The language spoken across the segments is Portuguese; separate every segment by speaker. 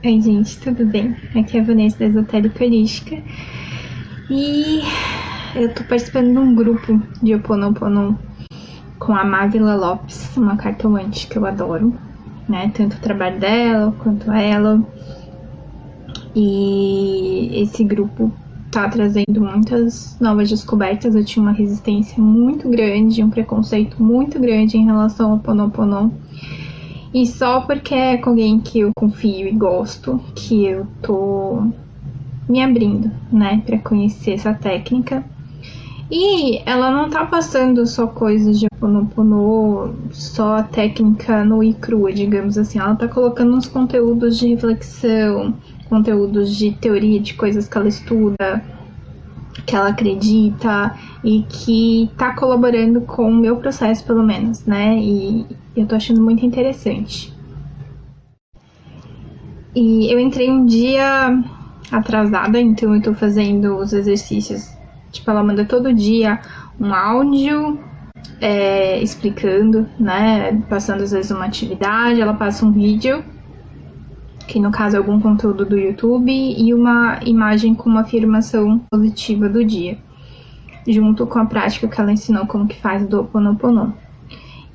Speaker 1: Oi, gente, tudo bem? Aqui é a Vanessa da Esotérica Holística e eu tô participando de um grupo de Ho'oponopono com a Mávila Lopes, uma cartomante que eu adoro, né? Tanto o trabalho dela quanto ela. E esse grupo tá trazendo muitas novas descobertas. Eu tinha uma resistência muito grande, um preconceito muito grande em relação ao Ho'oponopono. E só porque é com alguém que eu confio e gosto, que eu tô me abrindo, né, pra conhecer essa técnica. E ela não tá passando só coisas de Ho'oponopono, só a técnica nua e crua, digamos assim. Ela tá colocando uns conteúdos de reflexão, conteúdos de teoria de coisas que ela estuda, que ela acredita e que tá colaborando com o meu processo, pelo menos, né? E eu tô achando muito interessante. E eu entrei um dia atrasada, então eu tô fazendo os exercícios. Tipo, ela manda todo dia um áudio explicando, né? Passando às vezes uma atividade, ela passa um vídeo, que no caso é algum conteúdo do YouTube, e uma imagem com uma afirmação positiva do dia, junto com a prática que ela ensinou como que faz do Ho'oponopono.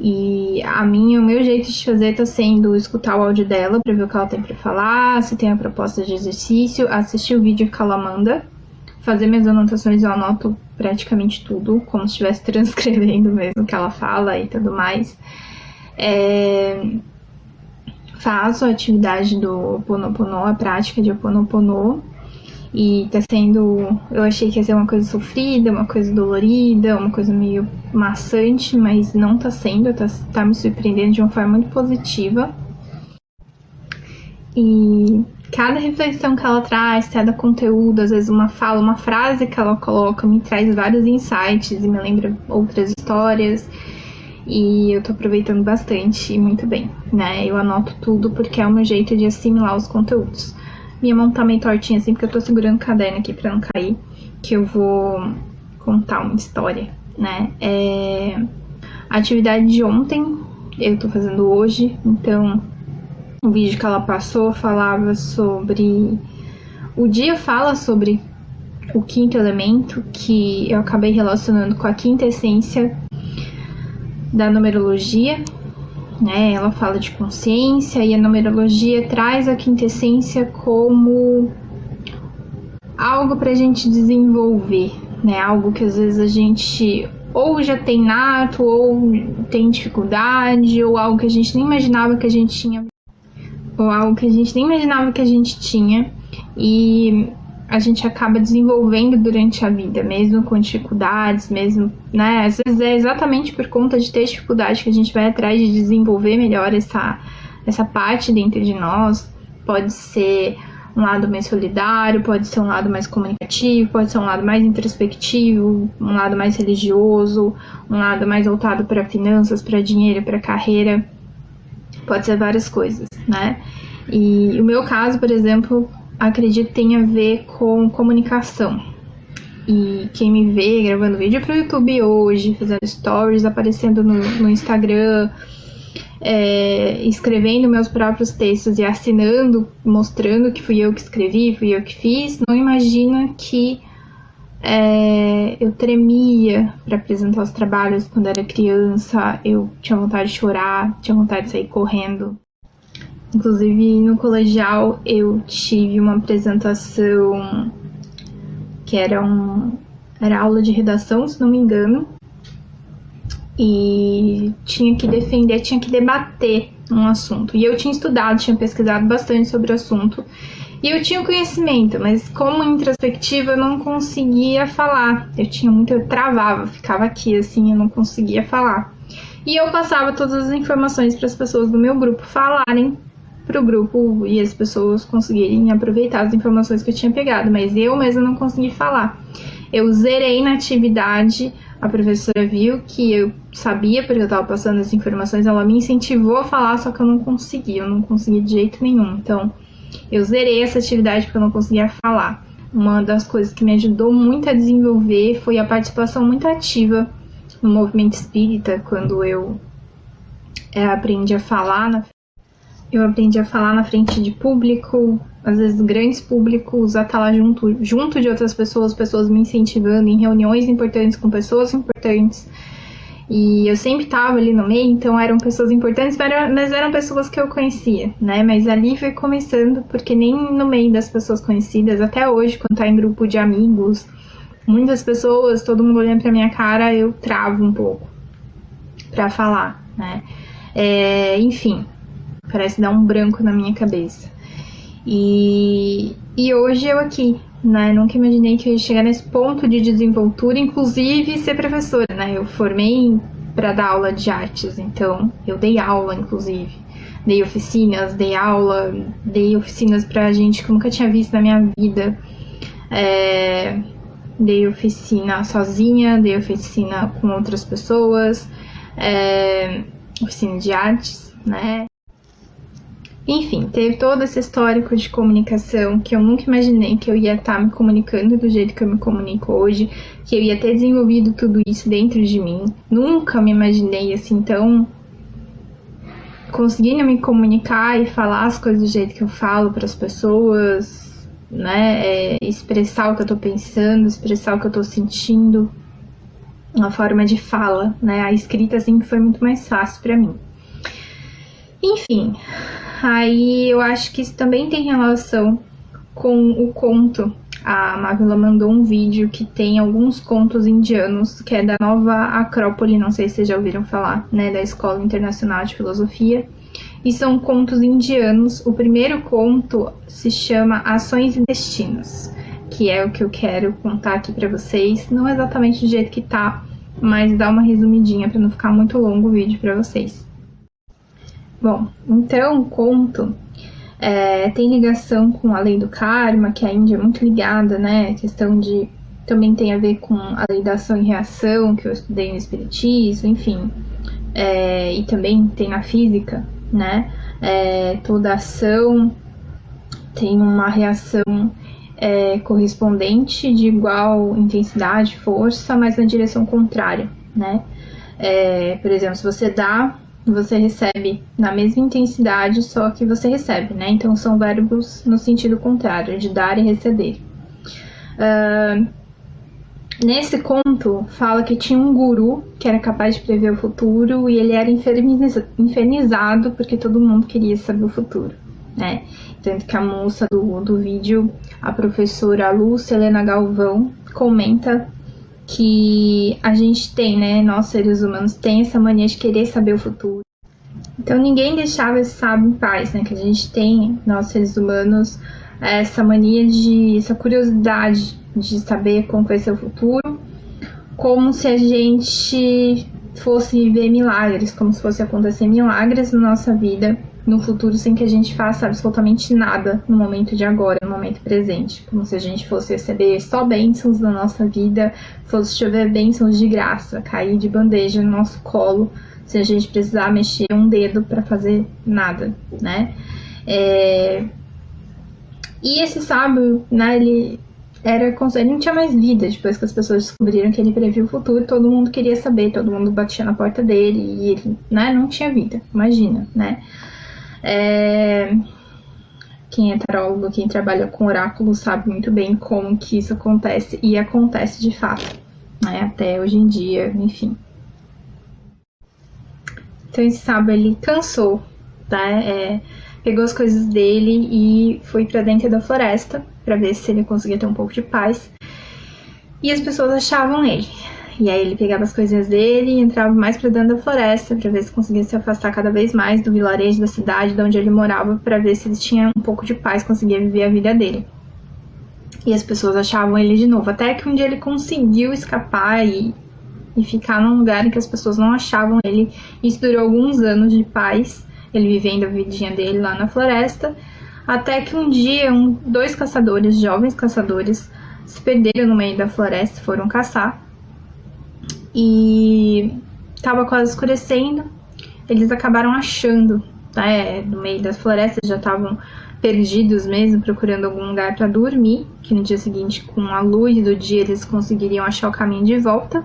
Speaker 1: E o meu jeito de fazer tá sendo escutar o áudio dela pra ver o que ela tem pra falar, se tem a proposta de exercício, assistir o vídeo que ela manda, fazer minhas anotações. Eu anoto praticamente tudo, como se estivesse transcrevendo mesmo o que ela fala e tudo mais. Faço a atividade do Ho'oponopono, a prática de Ho'oponopono, e tá sendo... Eu achei que ia ser uma coisa sofrida, uma coisa dolorida, uma coisa meio maçante, mas não tá sendo, tá me surpreendendo de uma forma muito positiva. E cada reflexão que ela traz, cada conteúdo, às vezes uma fala, uma frase que ela coloca, me traz vários insights e me lembra outras histórias. E eu tô aproveitando bastante e muito bem, né? Eu anoto tudo porque é o meu jeito de assimilar os conteúdos. Minha mão tá meio tortinha assim porque eu tô segurando o caderno aqui pra não cair, que eu vou contar uma história, né? A atividade de ontem eu tô fazendo hoje, então o vídeo que ela passou falava sobre... O dia fala sobre o quinto elemento, que eu acabei relacionando com a quinta essência da numerologia, né? Ela fala de consciência e a numerologia traz a quinta essência como algo pra gente desenvolver, né? Algo que às vezes a gente ou já tem nato, ou tem dificuldade, ou algo que a gente nem imaginava que a gente tinha, e a gente acaba desenvolvendo durante a vida, mesmo com dificuldades, mesmo, né? Às vezes é exatamente por conta de ter dificuldade que a gente vai atrás de desenvolver melhor essa parte dentro de nós. Pode ser um lado mais solidário, pode ser um lado mais comunicativo, pode ser um lado mais introspectivo, um lado mais religioso, um lado mais voltado para finanças, para dinheiro, para carreira. Pode ser várias coisas, né? E o meu caso, por exemplo, acredito que tem a ver com comunicação. E quem me vê gravando vídeo pro YouTube hoje, fazendo stories, aparecendo no Instagram, escrevendo meus próprios textos e assinando, mostrando que fui eu que escrevi, fui eu que fiz, não imagina que eu tremia para apresentar os trabalhos quando era criança. Eu tinha vontade de chorar, tinha vontade de sair correndo. Inclusive, no colegial, eu tive uma apresentação que era aula de redação, se não me engano, e tinha que defender, tinha que debater um assunto. E eu tinha estudado, tinha pesquisado bastante sobre o assunto, e eu tinha o conhecimento, mas como introspectiva eu não conseguia falar. Eu travava, ficava aqui assim, eu não conseguia falar. E eu passava todas as informações para as pessoas do meu grupo falarem pro grupo e as pessoas conseguirem aproveitar as informações que eu tinha pegado, mas eu mesma não consegui falar. Eu zerei na atividade, a professora viu que eu sabia porque eu estava passando as informações, ela me incentivou a falar, só que eu não conseguia de jeito nenhum. Então, eu zerei essa atividade porque eu não conseguia falar. Uma das coisas que me ajudou muito a desenvolver foi a participação muito ativa no movimento espírita, quando eu aprendi a falar Eu aprendi a falar na frente de público, às vezes grandes públicos, a estar lá junto de outras pessoas me incentivando em reuniões importantes com pessoas importantes. E eu sempre estava ali no meio, então eram pessoas importantes, mas eram pessoas que eu conhecia, né? Mas ali foi começando, porque nem no meio das pessoas conhecidas, até hoje, quando tá em grupo de amigos, muitas pessoas, todo mundo olhando pra minha cara, eu travo um pouco pra falar, né? Enfim, parece dar um branco na minha cabeça. E hoje eu aqui, né? Nunca imaginei que eu ia chegar nesse ponto de desenvoltura, inclusive ser professora, né? Eu formei para dar aula de artes, então eu dei aula, inclusive. Dei oficinas, dei oficinas pra gente que eu nunca tinha visto na minha vida. Dei oficina sozinha, dei oficina com outras pessoas, oficina de artes, né? Enfim, teve todo esse histórico de comunicação que eu nunca imaginei que eu ia estar me comunicando do jeito que eu me comunico hoje, que eu ia ter desenvolvido tudo isso dentro de mim. Nunca me imaginei assim tão conseguindo me comunicar e falar as coisas do jeito que eu falo para as pessoas, né? Expressar o que eu tô pensando, expressar o que eu tô sentindo, uma forma de fala, né? A escrita sempre foi muito mais fácil para mim. Enfim, aí eu acho que isso também tem relação com o conto. A Mávila mandou um vídeo que tem alguns contos indianos, que é da Nova Acrópole, não sei se vocês já ouviram falar, né, da Escola Internacional de Filosofia. E são contos indianos. O primeiro conto se chama Ações e Destinos, que é o que eu quero contar aqui pra vocês. Não exatamente do jeito que tá, mas dá uma resumidinha pra não ficar muito longo o vídeo pra vocês. Bom, então o conto tem ligação com a lei do karma, que a Índia é muito ligada, né? A questão de... também tem a ver com a lei da ação e reação, que eu estudei no espiritismo, enfim. E também tem na física, né? Toda ação tem uma reação correspondente de igual intensidade, força, mas na direção contrária, né? Por exemplo, se você dá, você recebe na mesma intensidade, só que você recebe, né? Então são verbos no sentido contrário, de dar e receber. Nesse conto, fala que tinha um guru que era capaz de prever o futuro e ele era infernizado porque todo mundo queria saber o futuro, né? Tanto que a moça do vídeo, a professora Lúcia Helena Galvão, comenta que a gente tem, né, nós seres humanos, tem essa mania de querer saber o futuro. Então ninguém deixava esse sábio em paz, né, que a gente tem, nós seres humanos, essa mania essa curiosidade de saber como vai ser o futuro, como se a gente fosse viver milagres, como se fosse acontecer milagres na nossa vida, no futuro, sem que a gente faça absolutamente nada no momento de agora, no momento presente. Como se a gente fosse receber só bênçãos na nossa vida, fosse chover bênçãos de graça, cair de bandeja no nosso colo, sem a gente precisar mexer um dedo para fazer nada, né? E esse sábio, né, ele não tinha mais vida depois que as pessoas descobriram que ele previu o futuro. Todo mundo queria saber, todo mundo batia na porta dele e ele, né, não tinha vida, imagina, né? Quem é tarólogo, quem trabalha com oráculo sabe muito bem como que isso acontece, e acontece de fato, né, até hoje em dia, enfim. Então esse sábio, ele cansou, tá? Pegou as coisas dele e foi pra dentro da floresta pra ver se ele conseguia ter um pouco de paz, e as pessoas achavam ele. E aí ele pegava as coisinhas dele e entrava mais pra dentro da floresta pra ver se conseguia se afastar cada vez mais do vilarejo, da cidade, de onde ele morava, pra ver se ele tinha um pouco de paz, conseguia viver a vida dele. E as pessoas achavam ele de novo, até que um dia ele conseguiu escapar e ficar num lugar em que as pessoas não achavam ele. Isso durou alguns anos de paz, ele vivendo a vidinha dele lá na floresta, até que um dia dois caçadores, jovens caçadores, se perderam no meio da floresta, foram caçar. E estava quase escurecendo, eles acabaram achando, tá? No meio das florestas, já estavam perdidos mesmo, procurando algum lugar para dormir, que no dia seguinte, com a luz do dia, eles conseguiriam achar o caminho de volta.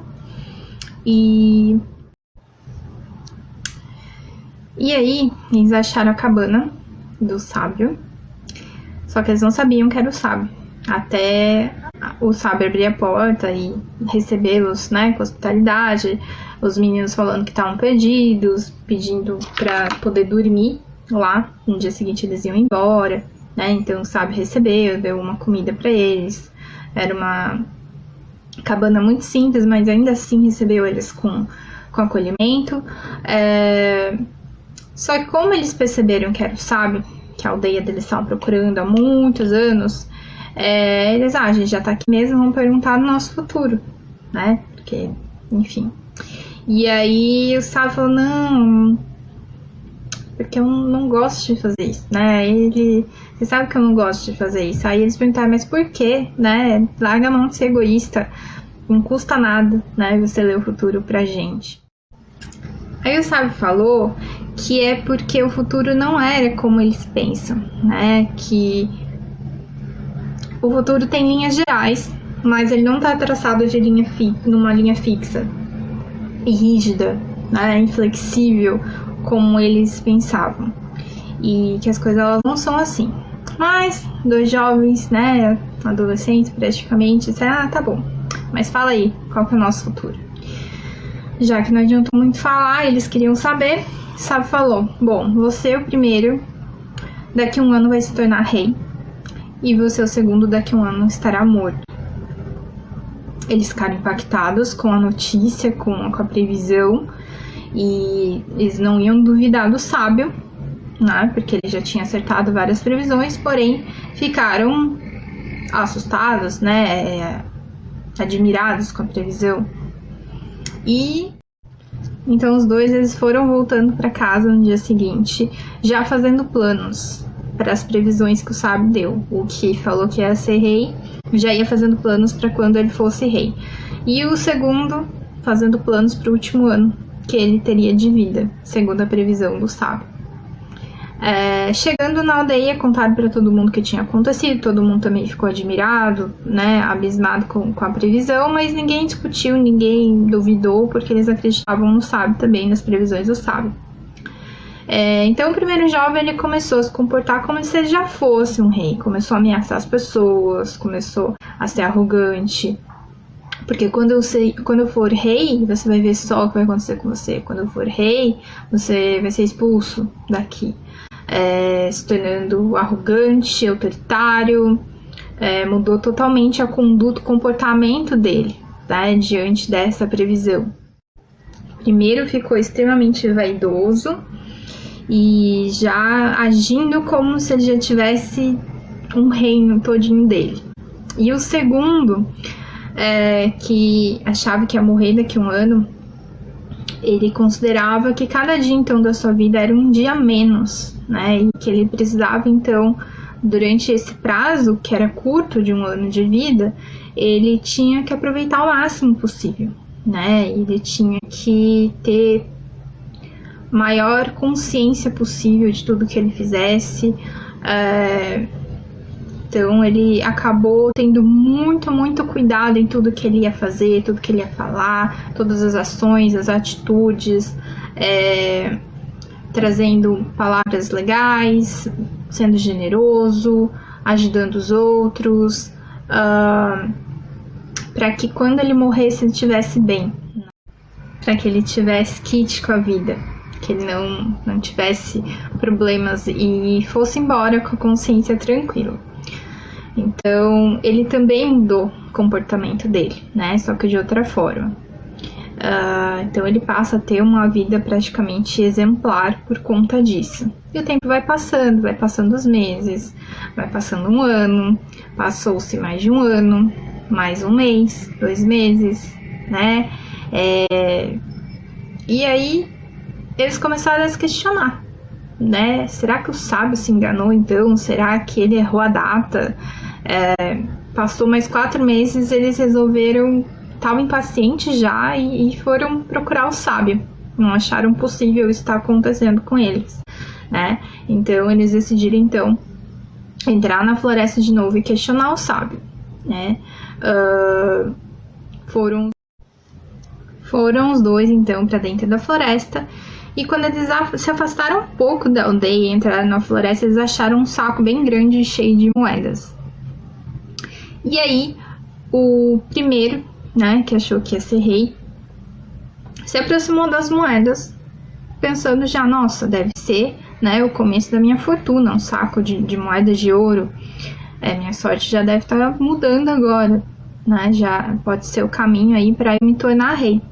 Speaker 1: E aí, eles acharam a cabana do sábio. Só que eles não sabiam que era o sábio. Até o sábio abrir a porta e recebê-los, né, com hospitalidade. Os meninos falando que estavam perdidos, pedindo para poder dormir lá. No dia seguinte eles iam embora, né? Então o sábio recebeu, deu uma comida para eles. Era uma cabana muito simples, mas ainda assim recebeu eles com acolhimento. Só que como eles perceberam que era o sábio, que a aldeia deles estavam procurando há muitos anos, eles, a gente já tá aqui mesmo, vamos perguntar no nosso futuro, né? Porque, enfim. E aí o sábio falou, não, porque eu não gosto de fazer isso, né? Você sabe que eu não gosto de fazer isso. Aí eles perguntaram, mas por quê, né? Larga a mão de ser egoísta, não custa nada, né? Você ler o futuro pra gente. Aí o sábio falou que é porque o futuro não era como eles pensam, né? Que o futuro tem linhas gerais, mas ele não está traçado numa linha fixa e rígida, né? Inflexível, como eles pensavam. E que as coisas elas não são assim. Mas dois jovens, né? Adolescentes praticamente, disseram, tá bom, mas fala aí, qual que é o nosso futuro? Já que não adiantou muito falar, eles queriam saber. O sábio falou, bom, você o primeiro, daqui a um ano vai se tornar rei. E você o segundo, daqui a um ano estará morto. Eles ficaram impactados com a notícia, com a previsão. E eles não iam duvidar do sábio, né? Porque ele já tinha acertado várias previsões. Porém, ficaram assustados, né? Admirados com a previsão. E então os dois eles foram voltando para casa no dia seguinte, já fazendo planos para as previsões que o sábio deu. O que falou que ia ser rei, já ia fazendo planos para quando ele fosse rei. E o segundo, fazendo planos para o último ano que ele teria de vida, segundo a previsão do sábio. Chegando na aldeia, contaram para todo mundo o que tinha acontecido, todo mundo também ficou admirado, né, abismado com a previsão, mas ninguém discutiu, ninguém duvidou, porque eles acreditavam no sábio também, nas previsões do sábio. Então o primeiro jovem ele começou a se comportar como se ele já fosse um rei, começou a ameaçar as pessoas, começou a ser arrogante, porque quando eu for rei, você vai ver só o que vai acontecer com você. Quando eu for rei, você vai ser expulso daqui. Se tornando arrogante, autoritário, mudou totalmente a conduta, o comportamento dele, né, diante dessa previsão. Primeiro ficou extremamente vaidoso e já agindo como se ele já tivesse um reino todinho dele. E o segundo, que achava que ia morrer daqui a um ano, ele considerava que cada dia então da sua vida era um dia menos, né? E que ele precisava então, durante esse prazo, que era curto de um ano de vida, ele tinha que aproveitar o máximo possível, né? Ele tinha que ter maior consciência possível de tudo que ele fizesse. Então ele acabou tendo muito cuidado em tudo que ele ia fazer, tudo que ele ia falar, todas as ações, as atitudes, trazendo palavras legais, sendo generoso, ajudando os outros, para que quando ele morresse ele estivesse bem, para que ele tivesse kit com a vida, que ele não tivesse problemas e fosse embora com a consciência tranquila. Então, ele também mudou o comportamento dele, né? Só que de outra forma. Então, ele passa a ter uma vida praticamente exemplar por conta disso. E o tempo vai passando os meses, vai passando um ano, passou-se mais de um ano, mais um mês, 2 meses, né? E aí, eles começaram a se questionar, né? Será que o sábio se enganou então? Será que ele errou a data? Passou mais 4 meses, eles resolveram, estavam impacientes já e foram procurar o sábio. Não acharam possível isso estar acontecendo com eles, né? Então eles decidiram então entrar na floresta de novo e questionar o sábio, né? Foram os dois então para dentro da floresta E quando eles se afastaram um pouco da aldeia e entraram na floresta, eles acharam um saco bem grande cheio de moedas. E aí, o primeiro, né, que achou que ia ser rei, se aproximou das moedas, pensando já, nossa, deve ser, né, o começo da minha fortuna, um saco de moedas de ouro. Minha sorte já deve estar mudando agora, né, já pode ser o caminho aí para eu me tornar rei.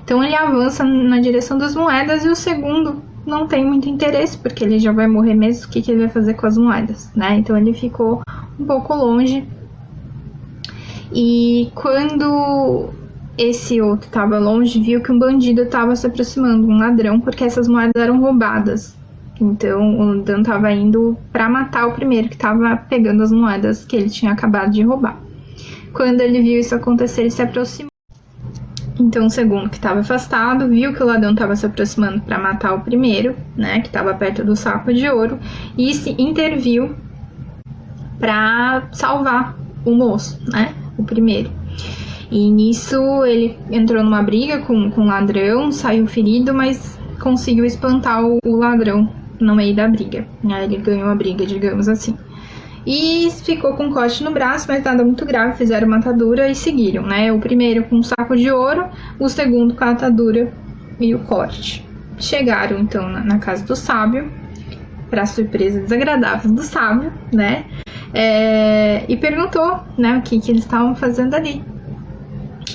Speaker 1: Então ele avança na direção das moedas e o segundo não tem muito interesse, porque ele já vai morrer mesmo, o que ele vai fazer com as moedas, né? Então ele ficou um pouco longe. E quando esse outro estava longe, viu que um bandido estava se aproximando, um ladrão, porque essas moedas eram roubadas. Então o Dan estava indo para matar o primeiro que estava pegando as moedas que ele tinha acabado de roubar. Quando ele viu isso acontecer, ele se aproximou. Então o segundo, que estava afastado, viu que o ladrão estava se aproximando para matar o primeiro, né, que estava perto do saco de ouro, e se interviu para salvar o moço, né, o primeiro. E nisso ele entrou numa briga com o ladrão, saiu ferido, mas conseguiu espantar o ladrão no meio da briga. Ele ganhou a briga, digamos assim. E ficou com um corte no braço, mas nada muito grave, fizeram uma atadura e seguiram, né? O primeiro com um saco de ouro, o segundo com a atadura e o corte. Chegaram, então, na casa do sábio, para surpresa desagradável do sábio, né? E perguntou, né, o que eles estavam fazendo ali.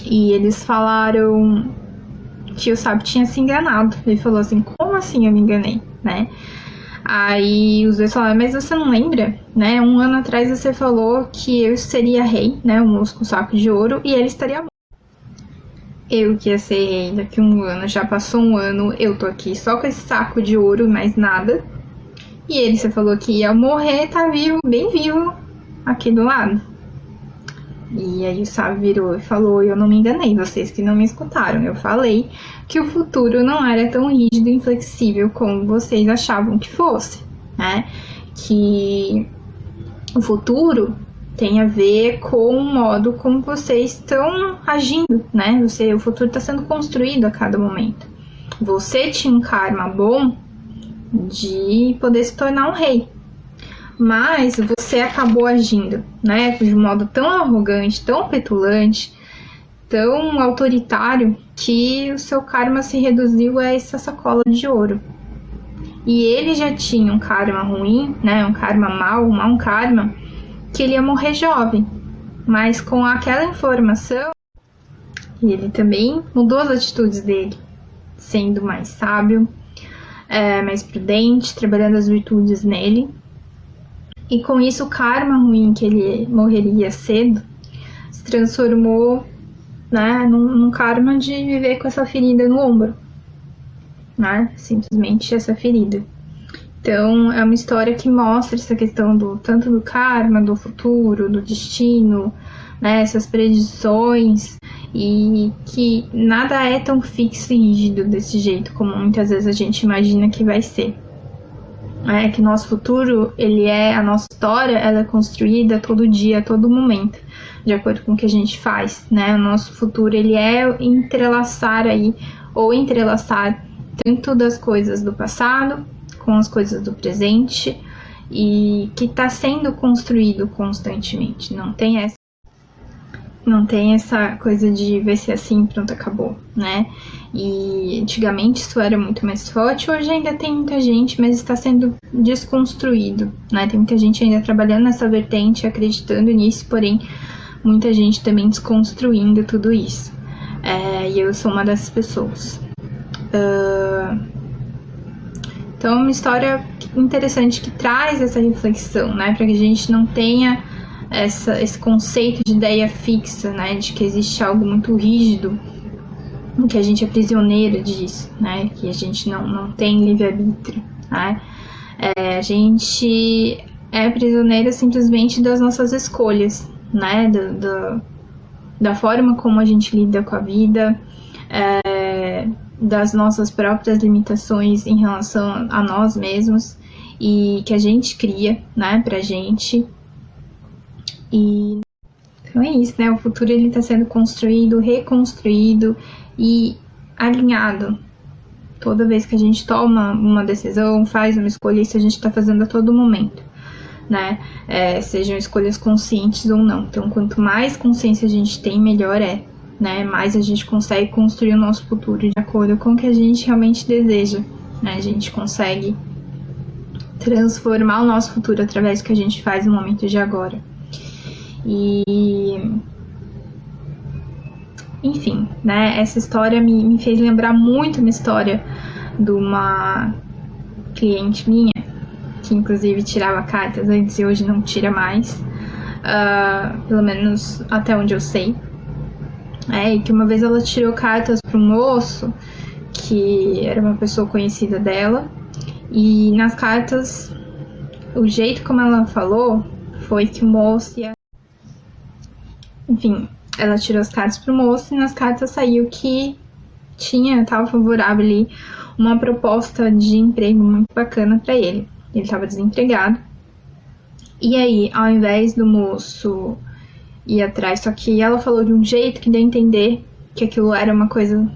Speaker 1: E eles falaram que o sábio tinha se enganado. Ele falou assim, como assim eu me enganei, né? Aí os dois falaram, mas você não lembra, né? 1 ano atrás você falou que eu seria rei, né? O moço com saco de ouro, e ele estaria morto. Eu que ia ser rei daqui a 1 ano, já passou 1 ano, eu tô aqui só com esse saco de ouro, mais nada. E ele, você falou que ia morrer, tá vivo, bem vivo, aqui do lado. E aí o sábio virou e falou, eu não me enganei, vocês que não me escutaram. Eu falei que o futuro não era tão rígido e inflexível como vocês achavam que fosse, né? Que o futuro tem a ver com o modo como vocês estão agindo, né? O futuro está sendo construído a cada momento. Você tinha um karma bom de poder se tornar um rei, mas você acabou agindo, né, de um modo tão arrogante, tão petulante, tão autoritário, que o seu karma se reduziu a essa sacola de ouro. E ele já tinha um karma ruim, né, um karma mau, um mau karma, que ele ia morrer jovem. Mas com aquela informação, ele também mudou as atitudes dele, sendo mais sábio, mais prudente, trabalhando as virtudes nele. E com isso o karma ruim, que ele morreria cedo, se transformou, né, num karma de viver com essa ferida no ombro, né, simplesmente essa ferida. Então é uma história que mostra essa questão tanto do karma, do futuro, do destino, né, essas predições, e que nada é tão fixo e rígido desse jeito como muitas vezes a gente imagina que vai ser. Que nosso futuro, a nossa história, ela é construída todo dia, a todo momento, de acordo com o que a gente faz, né? O nosso futuro, ele é entrelaçar tanto das coisas do passado com as coisas do presente, e que está sendo construído constantemente. Não tem essa coisa de vai ser assim, pronto, acabou, né? E antigamente isso era muito mais forte, hoje ainda tem muita gente, mas está sendo desconstruído, né? Tem muita gente ainda trabalhando nessa vertente, acreditando nisso, porém muita gente também desconstruindo tudo isso. E eu sou uma dessas pessoas. Então é uma história interessante que traz essa reflexão, né? Para que a gente não tenha esse conceito de ideia fixa, né? De que existe algo muito rígido, que a gente é prisioneiro disso, né? Que a gente não tem livre-arbítrio, né? A gente é prisioneiro simplesmente das nossas escolhas, né? Da forma como a gente lida com a vida, das nossas próprias limitações em relação a nós mesmos, e que a gente cria, né? Pra gente. E então é isso, né? O futuro, ele está sendo construído, reconstruído e alinhado Toda vez que a gente toma uma decisão, faz uma escolha, isso a gente está fazendo a todo momento, né? Sejam escolhas conscientes ou não. Então, quanto mais consciência a gente tem, melhor é, né? Mais a gente consegue construir o nosso futuro de acordo com o que a gente realmente deseja, né? A gente consegue transformar o nosso futuro através do que a gente faz no momento de agora. E enfim, né, essa história me fez lembrar muito uma história de uma cliente minha, que inclusive tirava cartas antes e hoje não tira mais, pelo menos até onde eu sei. E que uma vez ela tirou cartas para um moço que era uma pessoa conhecida dela, e nas cartas, o jeito como ela falou foi que o moço ia... Enfim, ela tirou as cartas pro moço e nas cartas saiu que estava favorável ali uma proposta de emprego muito bacana para ele. Ele estava desempregado. E aí, ao invés do moço ir atrás, só que ela falou de um jeito que deu a entender que aquilo era uma coisa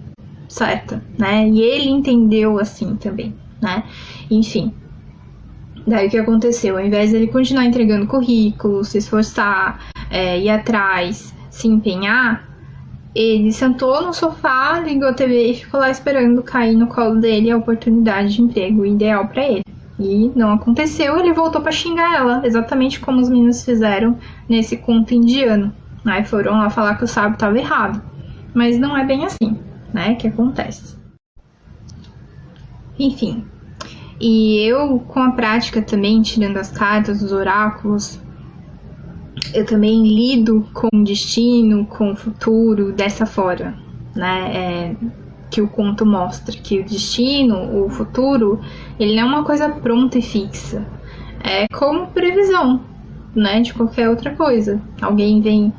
Speaker 1: certa, né? E ele entendeu assim também, né? Enfim. Daí o que aconteceu? Ao invés dele continuar entregando currículo, se esforçar, ir atrás, se empenhar, ele sentou no sofá, ligou a TV e ficou lá esperando cair no colo dele a oportunidade de emprego ideal para ele. E não aconteceu, ele voltou para xingar ela, exatamente como os meninos fizeram nesse conto indiano. Aí foram lá falar que o sábio estava errado. Mas não é bem assim, né, que acontece. Enfim, e eu, com a prática também, tirando as cartas, os oráculos, eu também lido com o destino, com o futuro dessa forma, né? Que o conto mostra que o destino, o futuro, ele não é uma coisa pronta e fixa. É como previsão, né? De qualquer outra coisa. Alguém vem,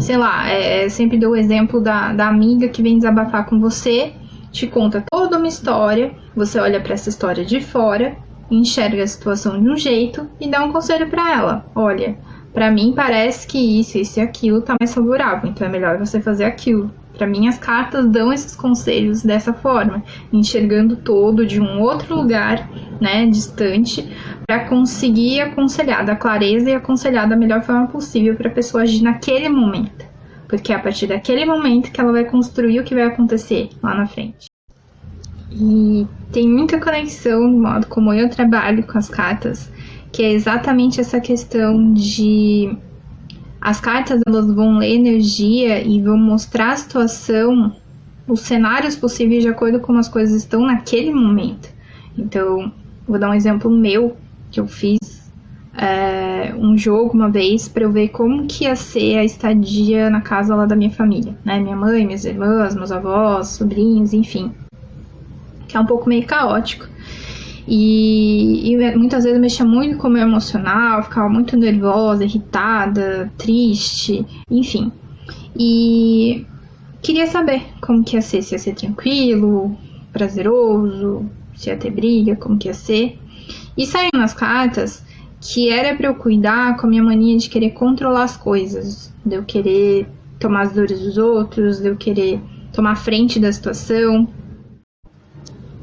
Speaker 1: sei lá, sempre dou o exemplo da amiga que vem desabafar com você, te conta toda uma história, você olha para essa história de fora, enxerga a situação de um jeito e dá um conselho para ela. Olha, para mim parece que isso e aquilo tá mais favorável, então é melhor você fazer aquilo. Para mim as cartas dão esses conselhos dessa forma, enxergando todo de um outro lugar, né, distante, para conseguir aconselhar, dar clareza e aconselhar da melhor forma possível para a pessoa agir naquele momento. Porque é a partir daquele momento que ela vai construir o que vai acontecer lá na frente. E tem muita conexão no modo como eu trabalho com as cartas, que é exatamente essa questão de... As cartas, elas vão ler energia e vão mostrar a situação, os cenários possíveis de acordo com como as coisas estão naquele momento. Então, vou dar um exemplo meu, que eu fiz um jogo uma vez para eu ver como que ia ser a estadia na casa lá da minha família, né? Minha mãe, minhas irmãs, meus avós, sobrinhos, enfim. Que é um pouco meio caótico. E muitas vezes eu mexia muito com o meu emocional, ficava muito nervosa, irritada, triste, enfim. E queria saber como que ia ser, se ia ser tranquilo, prazeroso, se ia ter briga, como que ia ser. E saiu nas cartas que era pra eu cuidar com a minha mania de querer controlar as coisas, de eu querer tomar as dores dos outros, de eu querer tomar frente da situação.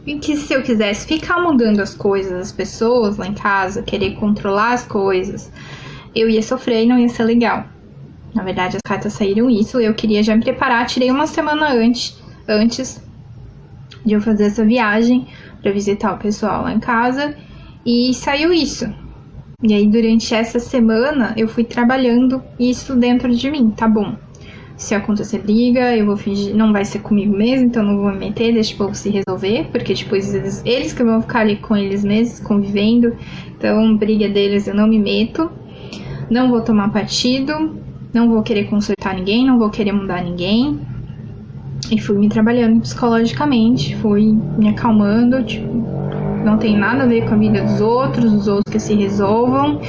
Speaker 1: E que se eu quisesse ficar mudando as coisas, as pessoas lá em casa, querer controlar as coisas, eu ia sofrer e não ia ser legal. Na verdade, as cartas saíram isso, eu queria já me preparar, tirei uma semana antes de eu fazer essa viagem para visitar o pessoal lá em casa, e saiu isso. E aí, durante essa semana, eu fui trabalhando isso dentro de mim, tá bom. Se acontecer briga, eu vou fingir, não vai ser comigo mesmo, então não vou me meter, deixa o povo se resolver, porque depois eles que vão ficar ali com eles mesmos, convivendo, então briga deles eu não me meto, não vou tomar partido, não vou querer consertar ninguém, não vou querer mudar ninguém, e fui me trabalhando psicologicamente, fui me acalmando, tipo, não tem nada a ver com a vida dos outros que se resolvam,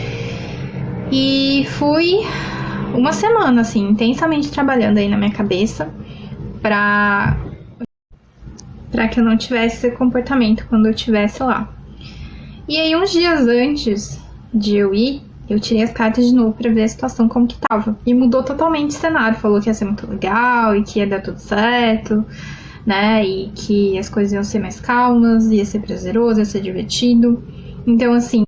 Speaker 1: e fui... uma semana, assim, intensamente trabalhando aí na minha cabeça pra que eu não tivesse esse comportamento quando eu estivesse lá. E aí, uns dias antes de eu ir, eu tirei as cartas de novo pra ver a situação como que tava. E mudou totalmente o cenário, falou que ia ser muito legal e que ia dar tudo certo. né? E que as coisas iam ser mais calmas, ia ser prazeroso, ia ser divertido. Então, assim,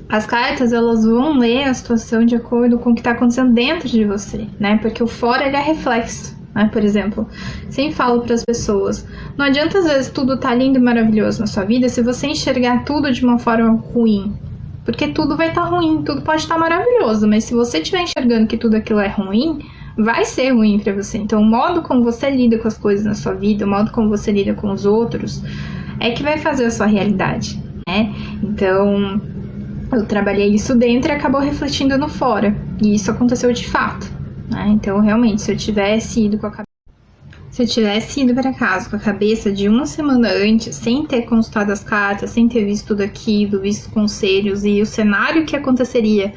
Speaker 1: as cartas, elas vão ler a situação de acordo com o que está acontecendo dentro de você, né? Porque o fora, ele é reflexo, né? Por exemplo, sempre falo para as pessoas, não adianta às vezes tudo tá lindo e maravilhoso na sua vida se você enxergar tudo de uma forma ruim. Porque tudo vai estar ruim, tudo pode estar maravilhoso, mas se você estiver enxergando que tudo aquilo é ruim, vai ser ruim para você. Então, o modo como você lida com as coisas na sua vida, o modo como você lida com os outros, é que vai fazer a sua realidade, né? Então, eu trabalhei isso dentro e acabou refletindo no fora. E isso aconteceu de fato, né? Então, realmente, se eu tivesse ido para casa com a cabeça de uma semana antes, sem ter consultado as cartas, sem ter visto tudo aquilo, visto conselhos e o cenário que aconteceria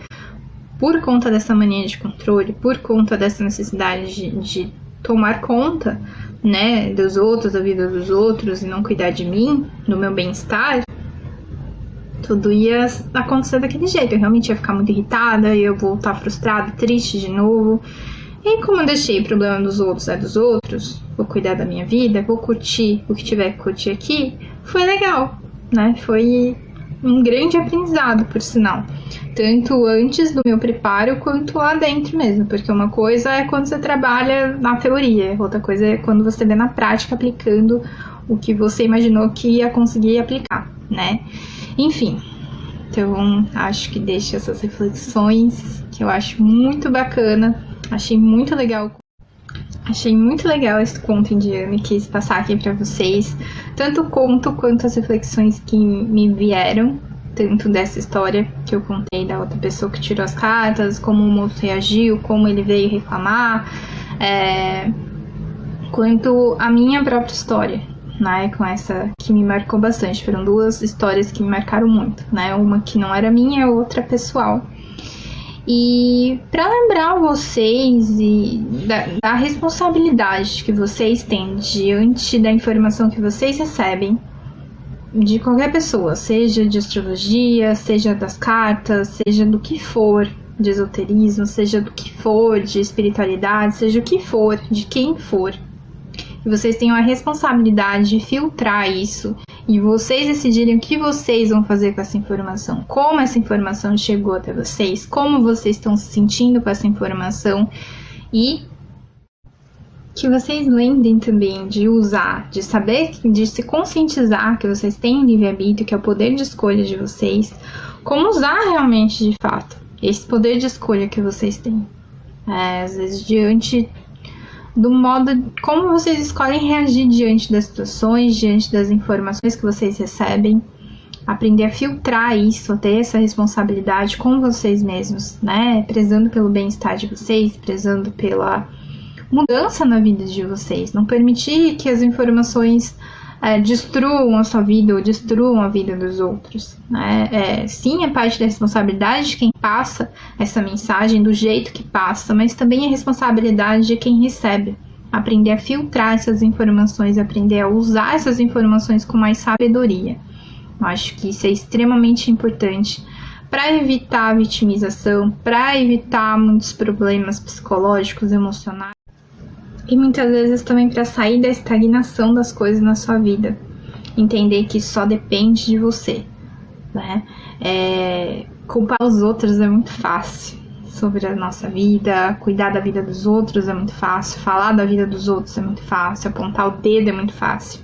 Speaker 1: por conta dessa mania de controle, por conta dessa necessidade de tomar conta, né, dos outros, da vida dos outros e não cuidar de mim, do meu bem-estar, tudo ia acontecer daquele jeito. Eu realmente ia ficar muito irritada, eu vou estar frustrada, triste de novo. E como eu deixei o problema dos outros é dos outros, vou cuidar da minha vida, vou curtir o que tiver que curtir aqui, foi legal, né? Foi um grande aprendizado, por sinal. Tanto antes do meu preparo, quanto lá dentro mesmo. Porque uma coisa é quando você trabalha na teoria, outra coisa é quando você vê na prática aplicando o que você imaginou que ia conseguir aplicar, né? Enfim, então acho que deixo essas reflexões, que eu acho muito bacana. Achei muito legal esse conto indiano e quis passar aqui pra vocês. Tanto o conto quanto as reflexões que me vieram, tanto dessa história que eu contei da outra pessoa que tirou as cartas, como o moço reagiu, como ele veio reclamar, quanto a minha própria história, né, com essa que me marcou bastante. Foram duas histórias que me marcaram muito, né, uma que não era minha, outra pessoal. E para lembrar vocês da responsabilidade que vocês têm diante da informação que vocês recebem de qualquer pessoa, seja de astrologia, seja das cartas, seja do que for, de esoterismo, seja do que for, de espiritualidade, seja o que for, de quem for. E vocês têm a responsabilidade de filtrar isso e vocês decidirem o que vocês vão fazer com essa informação, como essa informação chegou até vocês, como vocês estão se sentindo com essa informação e que vocês lembrem também de usar, de saber, de se conscientizar que vocês têm livre-arbítrio, que é o poder de escolha de vocês, como usar realmente de fato esse poder de escolha que vocês têm. Às vezes diante do modo como vocês escolhem reagir diante das situações, diante das informações que vocês recebem, aprender a filtrar isso, ter essa responsabilidade com vocês mesmos, né? Prezando pelo bem-estar de vocês, prezando pela mudança na vida de vocês, não permitir que as informações destruam a sua vida ou destruam a vida dos outros, né? Sim, é parte da responsabilidade de quem passa essa mensagem do jeito que passa, mas também é responsabilidade de quem recebe. Aprender a filtrar essas informações, aprender a usar essas informações com mais sabedoria. Eu acho que isso é extremamente importante para evitar a vitimização, para evitar muitos problemas psicológicos, emocionais. E muitas vezes também para sair da estagnação das coisas na sua vida. Entender que isso só depende de você, né? Culpar os outros é muito fácil sobre a nossa vida. Cuidar da vida dos outros é muito fácil. Falar da vida dos outros é muito fácil. Apontar o dedo é muito fácil.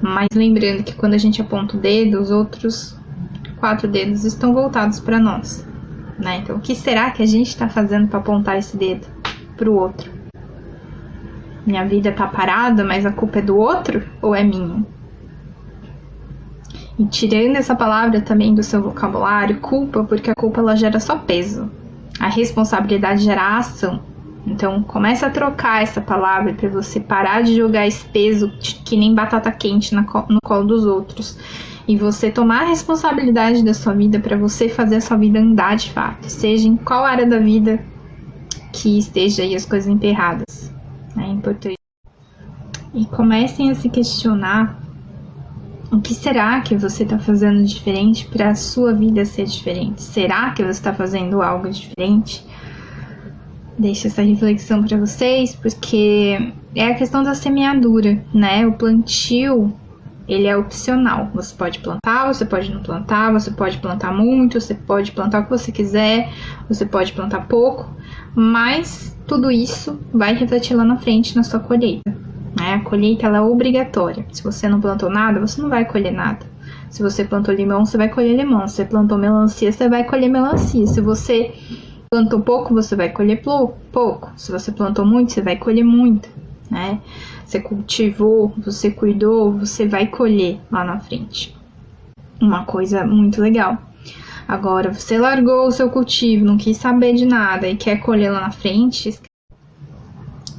Speaker 1: Mas lembrando que quando a gente aponta o dedo, os outros 4 dedos estão voltados para nós, né? Então, o que será que a gente está fazendo para apontar esse dedo para o outro? Minha vida tá parada, mas a culpa é do outro ou é minha? E tirando essa palavra também do seu vocabulário, culpa, porque a culpa ela gera só peso. A responsabilidade gera ação. Então começa a trocar essa palavra para você parar de jogar esse peso que nem batata quente no colo dos outros. E você tomar a responsabilidade da sua vida para você fazer a sua vida andar de fato. Seja em qual área da vida que esteja aí as coisas emperradas. É importante. E comecem a se questionar o que será que você está fazendo diferente para a sua vida ser diferente. Será que você está fazendo algo diferente deixo essa reflexão para vocês, porque é a questão da semeadura, né? O plantio, ele é opcional. Você pode plantar, você pode não plantar, você pode plantar muito, você pode plantar o que você quiser, você pode plantar pouco, mas tudo isso vai refletir lá na frente na sua colheita, né? A colheita, ela é obrigatória. Se você não plantou nada, você não vai colher nada. Se você plantou limão, você vai colher limão. Se você plantou melancia, você vai colher melancia. Se você plantou pouco, você vai colher pouco. Se você plantou muito, você vai colher muito, né? Você cultivou, você cuidou, você vai colher lá na frente. Uma coisa muito legal. Agora, você largou o seu cultivo, não quis saber de nada e quer colher lá na frente,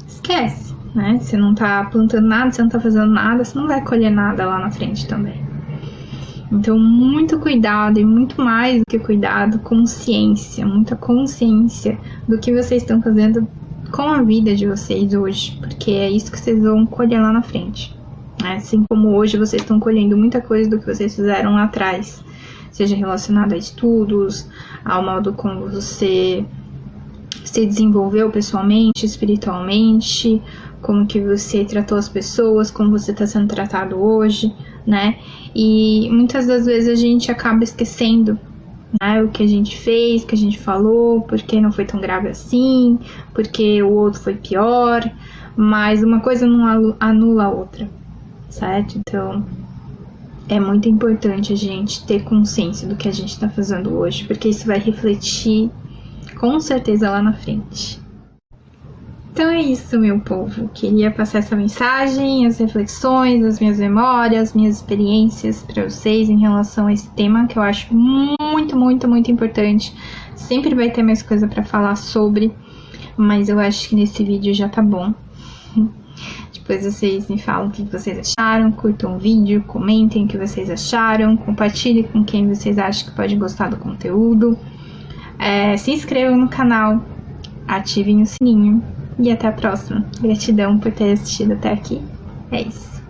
Speaker 1: esquece, né? Você não tá plantando nada, você não tá fazendo nada, você não vai colher nada lá na frente também. Então, muito cuidado e muito mais do que cuidado, consciência, muita consciência do que vocês estão fazendo com a vida de vocês hoje, porque é isso que vocês vão colher lá na frente, né? Assim como hoje vocês estão colhendo muita coisa do que vocês fizeram lá atrás, seja relacionado a estudos, ao modo como você se desenvolveu pessoalmente, espiritualmente, como que você tratou as pessoas, como você está sendo tratado hoje, né? E muitas das vezes a gente acaba esquecendo, né, o que a gente fez, o que a gente falou, porque não foi tão grave assim, porque o outro foi pior, mas uma coisa não anula a outra, certo? Então, é muito importante a gente ter consciência do que a gente está fazendo hoje, porque isso vai refletir com certeza lá na frente. Então é isso, meu povo. Queria passar essa mensagem, as reflexões, as minhas memórias, minhas experiências para vocês em relação a esse tema que eu acho muito, muito, muito importante. Sempre vai ter mais coisa para falar sobre, mas eu acho que nesse vídeo já tá bom. Depois vocês me falam o que vocês acharam, curtam o vídeo, comentem o que vocês acharam, compartilhem com quem vocês acham que pode gostar do conteúdo. Se inscrevam no canal, ativem o sininho. E até a próxima. Gratidão por ter assistido até aqui. É isso.